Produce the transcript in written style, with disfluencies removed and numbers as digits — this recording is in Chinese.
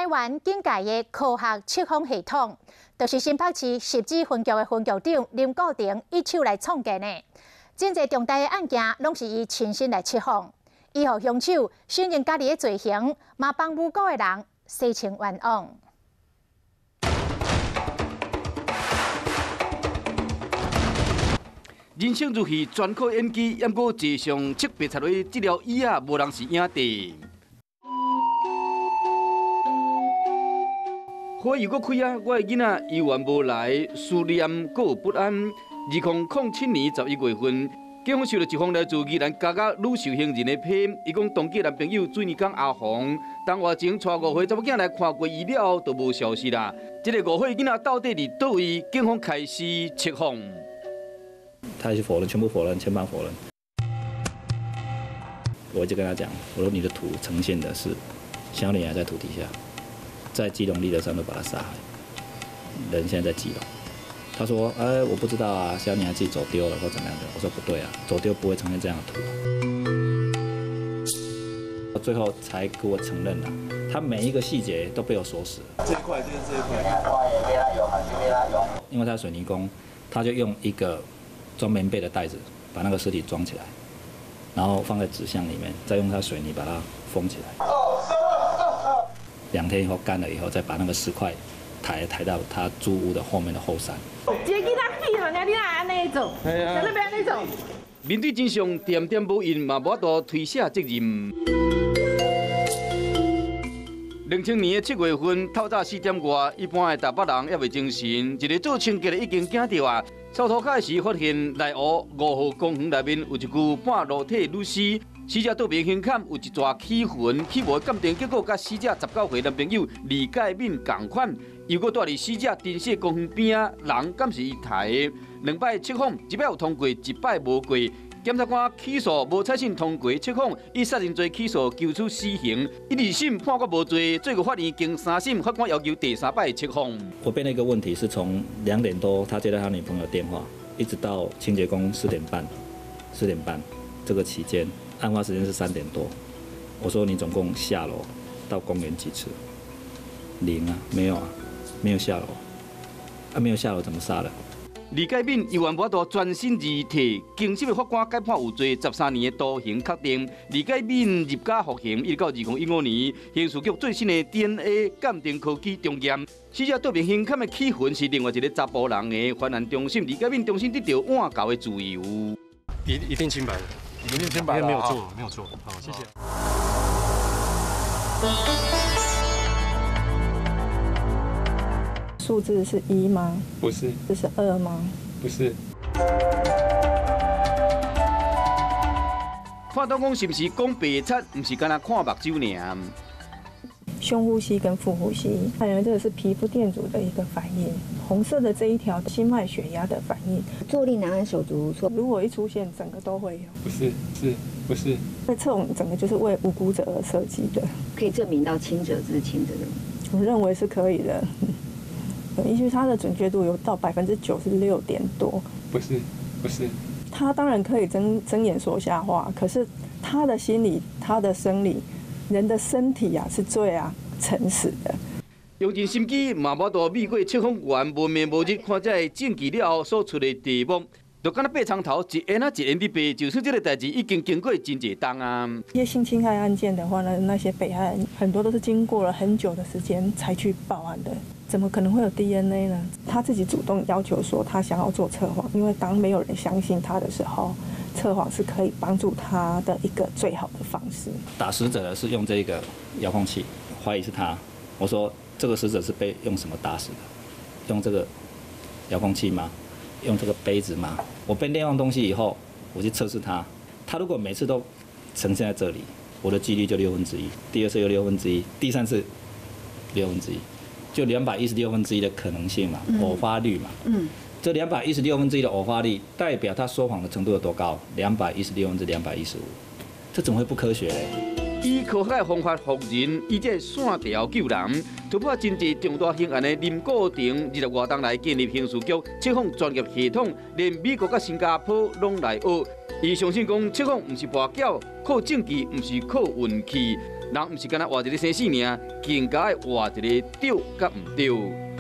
台湾境界的科学测风系统，就是新北市实质分局的分局长林国成一手来创建的。真侪重大的案件，拢是伊亲身来测风。伊予凶手承认家己的罪行，嘛帮诬告的人洗清冤枉。人生如戏，专靠演技，也过坐上七八十岁，这条椅啊，无人是影帝。花又搁开啊！我的囡仔依然无来，思念搁有不安。2007年11月份，警方收到一封来自宜兰嘉甲女受刑人的批，伊讲当地男朋友水泥工阿红，当外前带5岁查某囝来看过伊了后，就无消息啦。这个5岁囡仔到底伫倒位？警方开始测谎。他也是否认，全部否认，全盘否认。我就跟他讲，我说你的图呈现的是小女孩在土底下。在基隆立德山都把他杀害，人现在在基隆。他说：“哎，我不知道啊，小女孩自己走丢了或怎么样的。”我说：“不对啊，走丢不会呈现这样的图啊。”最后才给我承认了，他每一个细节都被我锁死了。这一块就是这一块。因为他水泥工，他就用一个装棉被的袋子把那个尸体装起来，然后放在纸箱里面，再用他水泥把它封起来。2天以后干了以后，再把那个石块抬到他租屋的后面的后山。一个囡仔死了，你哪安尼做？在那边安尼做？面对真相，点点无因嘛，无法度推卸责任。2000年7月份，透早4点外，一般的台北人也未精神，一个做清洁的已经惊到啊！扫涂骹时发现内湖5号公园内面有一具半裸体女尸。死者倒边胸坎有一撮起痕，起无鉴定结果，甲死者19岁男朋友李介敏同款，又搁住伫死者珍惜公园边啊，人敢是伊抬的？2摆测谎，一摆有通过，一摆无过。检察官起诉无采信通过测谎，以杀人罪起诉，求处死刑。1、2审判决无罪，最高法院经3审，法官要求第3摆测谎。我被那个问题是从2点多他接到他女朋友电话，一直到清洁工4点半这个期间。案发时间是3点多，我说你总共下楼到公园几次？0啊，没有啊，没有下楼啊，没有下楼怎么杀了？李介敏依然无法度全身而退，经审的法官改判有罪13年的徒刑确定。李介敏入家服刑，一直到2015年，刑事局最新的 DNA 鉴定科技中验，死者倒面胸坎的起痕是另外一个查甫人的。犯案中心，李介敏终身得到挽告的自由。一定清白的。一定清白了，没有错，没有错。好，谢谢。数字是1吗？不是。这是2吗？不是。判断讲是不是讲白贼，不是干那看目睭尔。胸呼吸跟腹呼吸，还有这个是皮肤电阻的一个反应，红色的这一条心脉血压的反应。坐立难安、手足无措，如果一出现，整个都会有。不是。这测谎整个就是为无辜者而设计的，可以证明到轻者自轻者的。我认为是可以的，也许它的准确度有到96%多。不是。他当然可以睁眼说瞎话，可是他的心理、他的生理。人的身体啊是最诚实的。用尽心机，嘛无度美国测谎员无眠无日看这证据了后所出的题目，就敢若爬墙头一言一言的背，就算这个代志已经经过真侪冬啊。一些性侵害案件的话呢，那些被害人很多都是经过了很久的时间才去报案的，怎么可能会有 DNA 呢？他自己主动要求说他想要做测谎，因为当没有人相信他的时候。测谎是可以帮助他的一个最好的方式。打死者的是用这个遥控器，怀疑是他。我说这个死者是被用什么打死的？用这个遥控器吗？用这个杯子吗？我被那样东西以后，我去测试他。他如果每次都呈现在这里，我的几率就1/6，第2次又1/6，第3次1/6，就216%的可能性嘛，偶发率嘛。这216%的偶发率代表他说谎的程度有多高？216%，215%，这怎么会不科学嘞？以科学的方法复人，以这线条救人，突破真济重大刑案的林国庭，20多年来建立刑事局测谎专业系统，连美国甲新加坡拢来学。伊相信讲测谎毋是跋筊，靠证据毋是靠运气，人毋是干那活一个生死尔，更加要活一个对甲毋对。